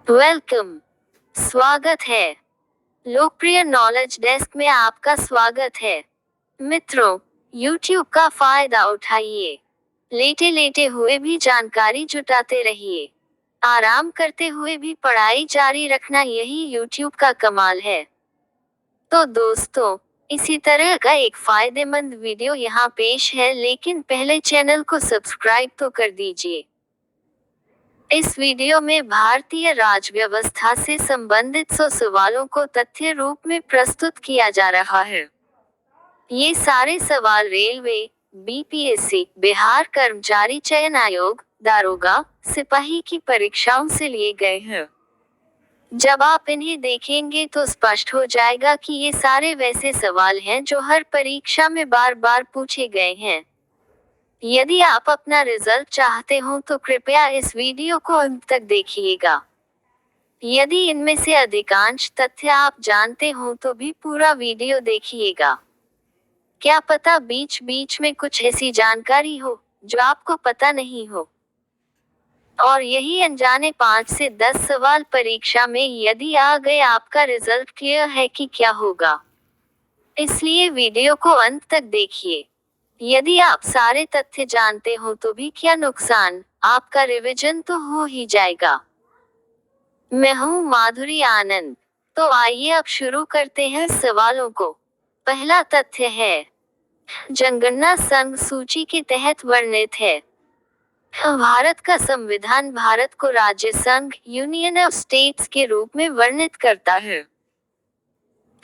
Welcome. स्वागत है। लोकप्रिय नॉलेज डेस्क में आपका स्वागत है। मित्रों, YouTube का फायदा उठाइए। लेटे लेटे हुए भी जानकारी जुटाते रहिए। आराम करते हुए भी पढ़ाई जारी रखना, यही YouTube का कमाल है। तो दोस्तों, इसी तरह का एक फायदेमंद वीडियो यहाँ पेश है, लेकिन पहले चैनल को सब्सक्राइब तो कर दीजिए। इस वीडियो में भारतीय राजव्यवस्था से संबंधित 100 सवालों को तथ्य रूप में प्रस्तुत किया जा रहा है। ये सारे सवाल रेलवे, बीपीएससी, बिहार कर्मचारी चयन आयोग, दारोगा, सिपाही की परीक्षाओं से लिए गए हैं। जब आप इन्हें देखेंगे तो स्पष्ट हो जाएगा कि ये सारे वैसे सवाल हैं जो हर परीक्षा में बार बार पूछे गए हैं। यदि आप अपना रिजल्ट चाहते हो तो कृपया इस वीडियो को अंत तक देखिएगा। यदि इनमें से अधिकांश तथ्य आप जानते हो तो भी पूरा वीडियो देखिएगा। क्या पता बीच बीच में कुछ ऐसी जानकारी हो जो आपको पता नहीं हो। और यही अनजाने 5 से 10 सवाल परीक्षा में यदि आ गए, आपका रिजल्ट क्लियर है कि क्या होगा। इसलिए वीडियो को अंत तक देखिए। यदि आप सारे तथ्य जानते हो तो भी क्या नुकसान, आपका रिवीजन तो हो ही जाएगा। मैं हूँ माधुरी आनंद। तो आइए अब शुरू करते हैं सवालों को। पहला तथ्य है, जनगणना संघ सूची के तहत वर्णित है। भारत का संविधान भारत को राज्य संघ, यूनियन ऑफ स्टेट्स के रूप में वर्णित करता है।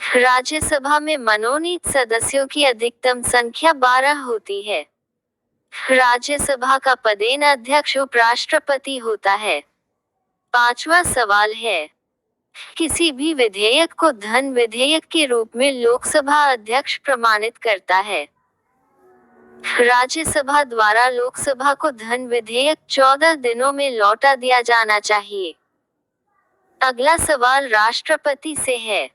राज्यसभा में मनोनीत सदस्यों की अधिकतम संख्या 12 होती है। राज्यसभा का पदेन अध्यक्ष उपराष्ट्रपति होता है। पांचवा सवाल है, किसी भी विधेयक को धन विधेयक के रूप में लोकसभा अध्यक्ष प्रमाणित करता है। राज्यसभा द्वारा लोकसभा को धन विधेयक 14 दिनों में लौटा दिया जाना चाहिए। अगला सवाल राष्ट्रपति से है।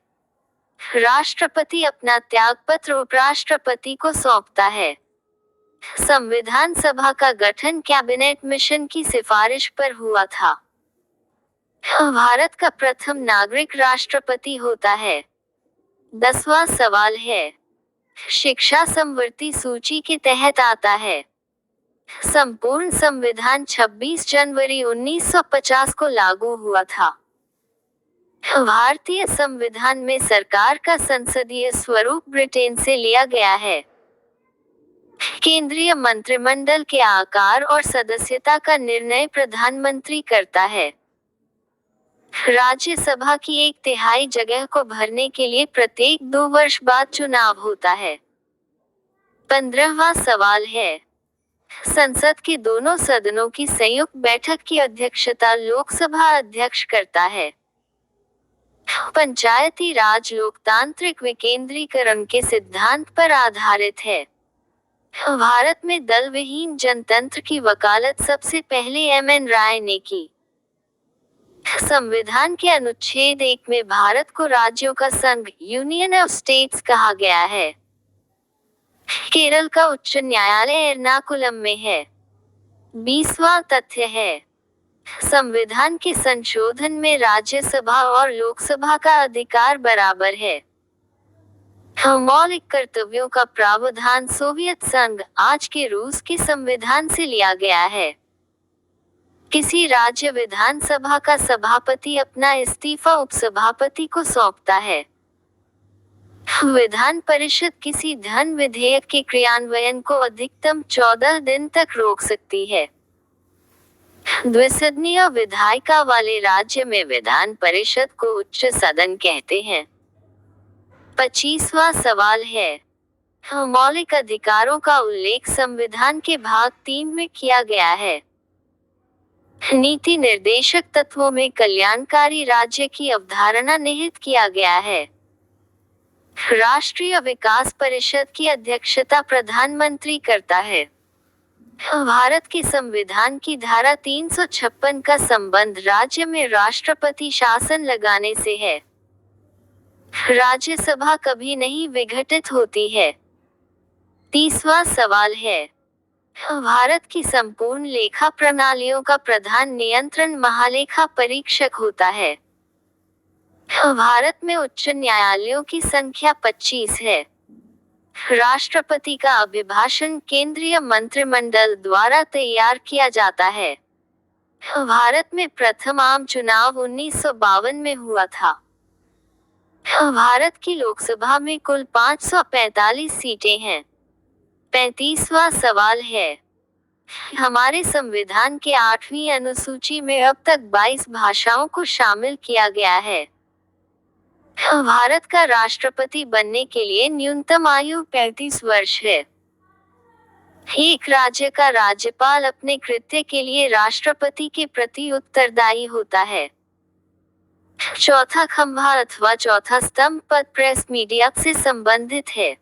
राष्ट्रपति अपना त्यागपत्र उपराष्ट्रपति को सौंपता है। संविधान सभा का गठन कैबिनेट मिशन की सिफारिश पर हुआ था। भारत का प्रथम नागरिक राष्ट्रपति होता है। 10वां सवाल है, शिक्षा समवर्ती सूची के तहत आता है। संपूर्ण संविधान 26 जनवरी 1950 को लागू हुआ था। भारतीय संविधान में सरकार का संसदीय स्वरूप ब्रिटेन से लिया गया है। केंद्रीय मंत्रिमंडल के आकार और सदस्यता का निर्णय प्रधानमंत्री करता है। राज्यसभा की 1/3 जगह को भरने के लिए प्रत्येक 2 वर्ष बाद चुनाव होता है। 15वां सवाल है, संसद के दोनों सदनों की संयुक्त बैठक की अध्यक्षता लोकसभा अध्यक्ष करता है। पंचायती राज लोकतांत्रिक विकेंद्रीकरण के सिद्धांत पर आधारित है। भारत में दल विहीन जनतंत्र की वकालत सबसे पहले एम.एन. राय ने की। संविधान के अनुच्छेद 1 में भारत को राज्यों का संघ, यूनियन ऑफ स्टेट्स कहा गया है। केरल का उच्च न्यायालय एर्नाकुलम में है। 20वां तथ्य है, संविधान के संशोधन में राज्यसभा और लोकसभा का अधिकार बराबर है। मौलिक कर्तव्यों का प्रावधान सोवियत संघ, आज के रूस के संविधान से लिया गया है। किसी राज्य विधानसभा का सभापति अपना इस्तीफा उपसभापति को सौंपता है। विधान परिषद किसी धन विधेयक के क्रियान्वयन को अधिकतम 14 दिन तक रोक सकती है। द्विसदनीय विधायिका वाले राज्य में विधान परिषद को उच्च सदन कहते हैं। 25वां सवाल है, मौलिक अधिकारों का उल्लेख संविधान के भाग 3 में किया गया है। नीति निर्देशक तत्वों में कल्याणकारी राज्य की अवधारणा निहित किया गया है। राष्ट्रीय विकास परिषद की अध्यक्षता प्रधानमंत्री करता है। भारत के संविधान की धारा 356 का संबंध राज्य में राष्ट्रपति शासन लगाने से है। राज्यसभा कभी नहीं विघटित होती है। 30वां सवाल है, भारत की संपूर्ण लेखा प्रणालियों का प्रधान नियंत्रण महालेखा परीक्षक होता है। भारत में उच्च न्यायालयों की संख्या 25 है। राष्ट्रपति का अभिभाषण केंद्रीय मंत्रिमंडल द्वारा तैयार किया जाता है। भारत में प्रथम आम चुनाव 1952 में हुआ था। भारत की लोकसभा में कुल 545 सीटें हैं। 35वां सवाल है, हमारे संविधान के 8वीं अनुसूची में अब तक 22 भाषाओं को शामिल किया गया है। भारत का राष्ट्रपति बनने के लिए न्यूनतम आयु 35 वर्ष है। एक राज्य का राज्यपाल अपने कृत्य के लिए राष्ट्रपति के प्रति उत्तरदायी होता है। चौथा खंभा अथवा चौथा स्तंभ पद प्रेस मीडिया से संबंधित है।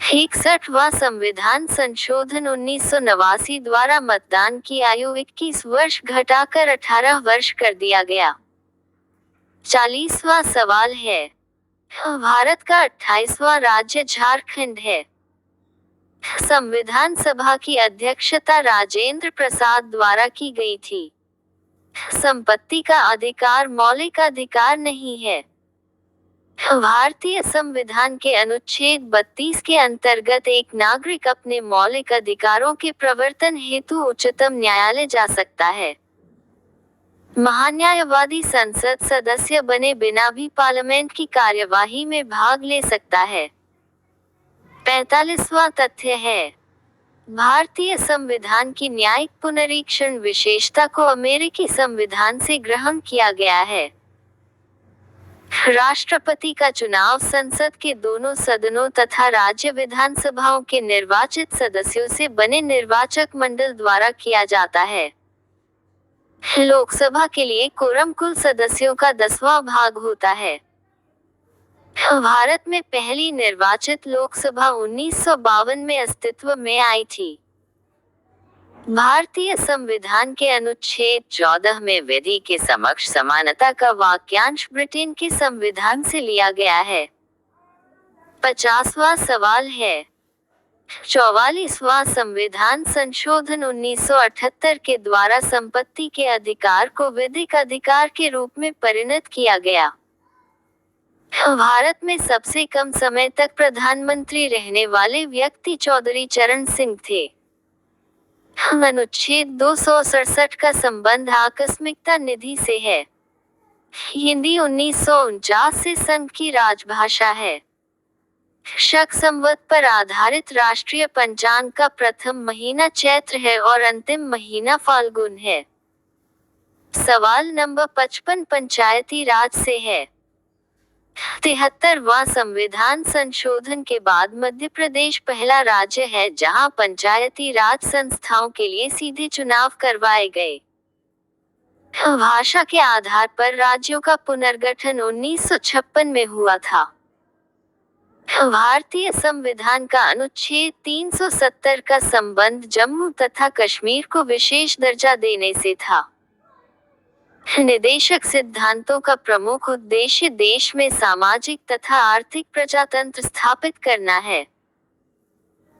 61वां संविधान संशोधन 1989 द्वारा मतदान की आयु 21 वर्ष घटाकर 18 वर्ष कर दिया गया। 40वां सवाल है, भारत का 28वां राज्य झारखंड है। संविधान सभा की अध्यक्षता राजेंद्र प्रसाद द्वारा की गई थी। संपत्ति का अधिकार मौलिक अधिकार नहीं है। भारतीय संविधान के अनुच्छेद 32 के अंतर्गत एक नागरिक अपने मौलिक अधिकारों के प्रवर्तन हेतु उच्चतम न्यायालय जा सकता है। महान्यायवादी संसद सदस्य बने बिना भी पार्लियामेंट की कार्यवाही में भाग ले सकता है। 45वां तथ्य है, भारतीय संविधान की न्यायिक पुनरीक्षण विशेषता को अमेरिकी संविधान से ग्रहण किया गया है। राष्ट्रपति का चुनाव संसद के दोनों सदनों तथा राज्य विधानसभाओं के निर्वाचित सदस्यों से बने निर्वाचक मंडल द्वारा किया जाता है। लोकसभा के लिए कोरम कुल सदस्यों का 10वां भाग होता है। भारत में पहली निर्वाचित लोकसभा 1952 में अस्तित्व में आई थी। भारतीय संविधान के अनुच्छेद 14 में विधि के समक्ष समानता का वाक्यांश ब्रिटेन के संविधान से लिया गया है। 50वां सवाल है, 44वां संविधान संशोधन 1978 के द्वारा संपत्ति के अधिकार को विधिक अधिकार के रूप में परिणत किया गया। भारत में सबसे कम समय तक प्रधानमंत्री रहने वाले व्यक्ति चौधरी चरण सिंह थे। अनुच्छेद 267 का संबंध आकस्मिकता निधि से है। हिंदी 1949 से संघ की राजभाषा है। शक संवत पर आधारित राष्ट्रीय पंचांग का प्रथम महीना चैत्र है और अंतिम महीना फाल्गुन है। सवाल नंबर 55 पंचायती राज से है। 73वां संविधान संशोधन के बाद मध्य प्रदेश पहला राज्य है जहां पंचायती राज संस्थाओं के लिए सीधे चुनाव करवाए गए। भाषा के आधार पर राज्यों का पुनर्गठन 1956 में हुआ था। भारतीय संविधान का अनुच्छेद 370 का संबंध जम्मू तथा कश्मीर को विशेष दर्जा देने से था। निदेशक सिद्धांतों का प्रमुख उद्देश्य देश में सामाजिक तथा आर्थिक प्रजातंत्र स्थापित करना है।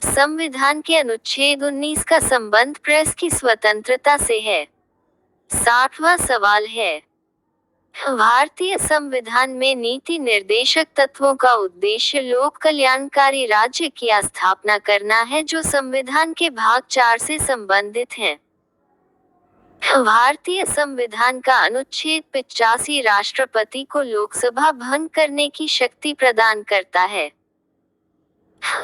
संविधान के अनुच्छेद 19 का संबंध प्रेस की स्वतंत्रता से है। 60वां सवाल है, भारतीय संविधान में नीति निर्देशक तत्वों का उद्देश्य लोक कल्याणकारी राज्य की स्थापना करना है जो संविधान के भाग 4 से संबंधित हैं। भारतीय संविधान का अनुच्छेद 85 राष्ट्रपति को लोकसभा भंग करने की शक्ति प्रदान करता है।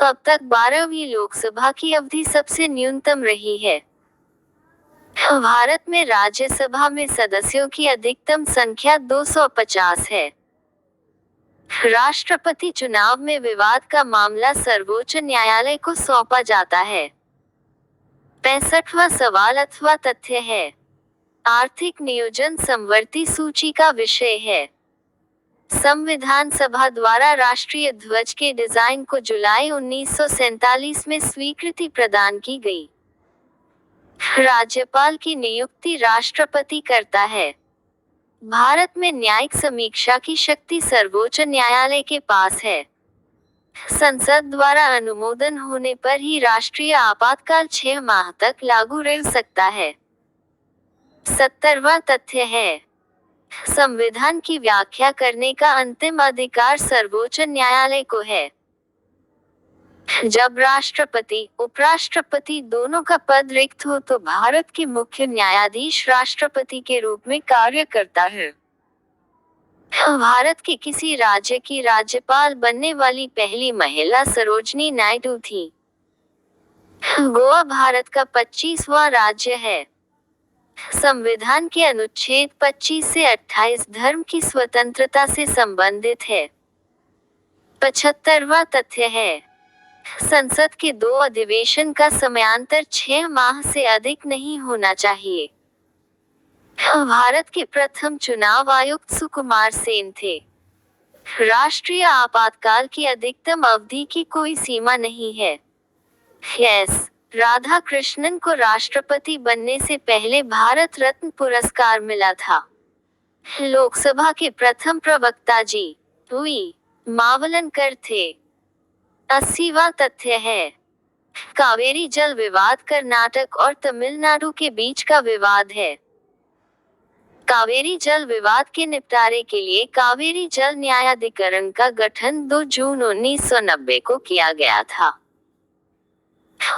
अब तक 12वीं लोकसभा की अवधि सबसे न्यूनतम रही है। भारत में राज्यसभा में सदस्यों की अधिकतम संख्या 250 है। राष्ट्रपति चुनाव में विवाद का मामला सर्वोच्च न्यायालय को सौंपा जाता है। 65वां सवाल अथवा तथ्य है, आर्थिक नियोजन समवर्ती सूची का विषय है। संविधान सभा द्वारा राष्ट्रीय ध्वज के डिजाइन को जुलाई 1947 में स्वीकृति प्रदान की गई। राज्यपाल की नियुक्ति राष्ट्रपति करता है। भारत में न्यायिक समीक्षा की शक्ति सर्वोच्च न्यायालय के पास है। संसद द्वारा अनुमोदन होने पर ही राष्ट्रीय आपातकाल 6 माह तक लागू रह सकता है। 70वां तथ्य है, संविधान की व्याख्या करने का अंतिम अधिकार सर्वोच्च न्यायालय को है। जब राष्ट्रपति, उपराष्ट्रपति दोनों का पद रिक्त हो तो भारत के मुख्य न्यायाधीश राष्ट्रपति के रूप में कार्य करता है। भारत के किसी राज्य की राज्यपाल बनने वाली पहली महिला सरोजनी नायडू थी। गोवा भारत का 25वां राज्य है। संविधान के अनुच्छेद 25 से 28 धर्म की स्वतंत्रता से संबंधित है। 75वां तथ्य है, संसद के 2 अधिवेशन का समयांतर 6 माह से अधिक नहीं होना चाहिए। भारत के प्रथम चुनाव आयुक्त सुकुमार सेन थे। राष्ट्रीय आपातकाल की अधिकतम अवधि की कोई सीमा नहीं है। एस राधाकृष्णन को राष्ट्रपति बनने से पहले भारत रत्न पुरस्कार मिला था। लोकसभा के प्रथम प्रवक्ता जी वी मावलनकर थे। 80वां तथ्य है, कावेरी जल विवाद कर्नाटक और तमिलनाडु के बीच का विवाद है। कावेरी जल विवाद के निपटारे के लिए कावेरी जल न्यायाधिकरण का गठन 2 जून 1990 को किया गया था।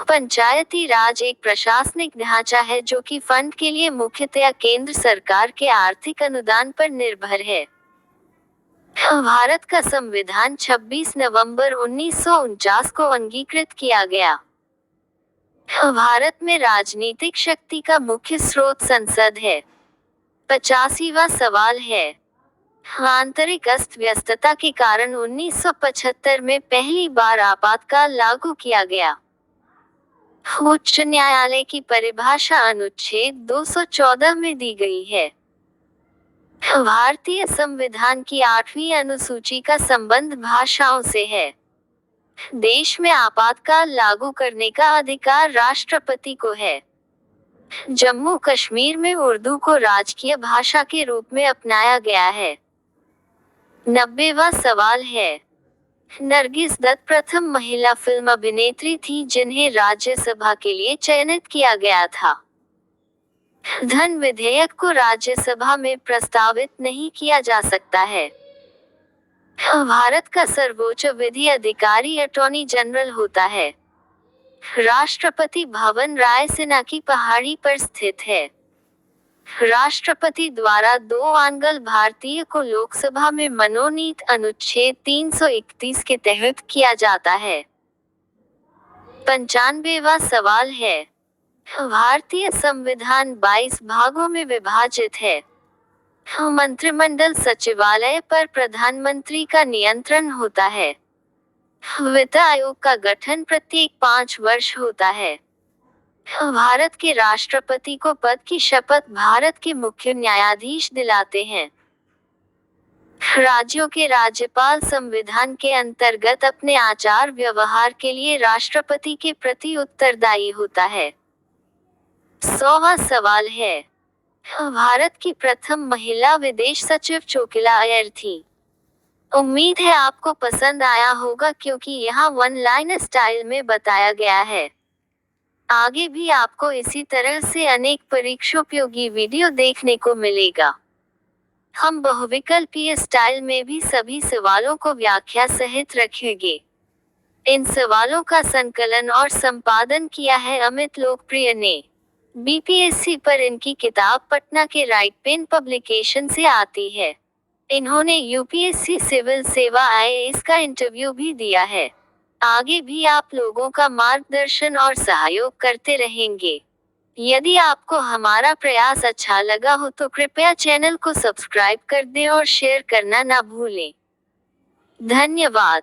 पंचायती राज एक प्रशासनिक ढांचा है जो कि फंड के लिए मुख्यतया केंद्र सरकार के आर्थिक अनुदान पर निर्भर है। भारत का संविधान 26 नवंबर 1949 को अंगीकृत किया गया। भारत में राजनीतिक शक्ति का मुख्य स्रोत संसद है। 85वां सवाल है, आंतरिक अस्त व्यस्तता के कारण 1975 में पहली बार आपातकाल लागू किया गया। उच्च न्यायालय की परिभाषा अनुच्छेद 214 में दी गई है। भारतीय संविधान की 8वीं अनुसूची का संबंध भाषाओं से है। देश में आपातकाल लागू करने का अधिकार राष्ट्रपति को है। जम्मू कश्मीर में उर्दू को राजकीय भाषा के रूप में अपनाया गया है। 90वां सवाल है, नरगिस दत्त प्रथम महिला फिल्म अभिनेत्री थी जिन्हें राज्यसभा के लिए चयनित किया गया था। धन विधेयक को राज्यसभा में प्रस्तावित नहीं किया जा सकता है। भारत का सर्वोच्च विधि अधिकारी अटॉर्नी जनरल होता है। राष्ट्रपति भवन रायसीना की पहाड़ी पर स्थित है। राष्ट्रपति द्वारा 2 आंगल भारतीय को लोकसभा में मनोनीत अनुच्छेद 331 के तहत किया जाता है। 95वां सवाल है, भारतीय संविधान 22 भागों में विभाजित है। मंत्रिमंडल सचिवालय पर प्रधानमंत्री का नियंत्रण होता है। वित्त आयोग का गठन प्रत्येक 5 वर्ष होता है। भारत के राष्ट्रपति को पद की शपथ भारत के मुख्य न्यायाधीश दिलाते हैं। राज्यों के राज्यपाल संविधान के अंतर्गत अपने आचार व्यवहार के लिए राष्ट्रपति के प्रति उत्तरदायी होता है। 100वां सवाल है, भारत की प्रथम महिला विदेश सचिव चोकिला अय्यर थी। उम्मीद है आपको पसंद आया होगा क्योंकि यहाँ वन लाइन स्टाइल में बताया गया है। आगे भी आपको इसी तरह से अनेक परीक्षोपयोगी वीडियो देखने को मिलेगा। हम बहुविकल्पीय स्टाइल में भी सभी सवालों को व्याख्या सहित रखेंगे। इन सवालों का संकलन और संपादन किया है अमित लोकप्रिय ने। बीपीएससी पर इनकी किताब पटना के राइट पेन पब्लिकेशन से आती है। इन्होंने यूपीएससी सिविल सेवा आईएएस का इंटरव्यू भी दिया है। आगे भी आप लोगों का मार्गदर्शन और सहयोग करते रहेंगे। यदि आपको हमारा प्रयास अच्छा लगा हो तो कृपया चैनल को सब्सक्राइब कर दें और शेयर करना ना भूलें। धन्यवाद।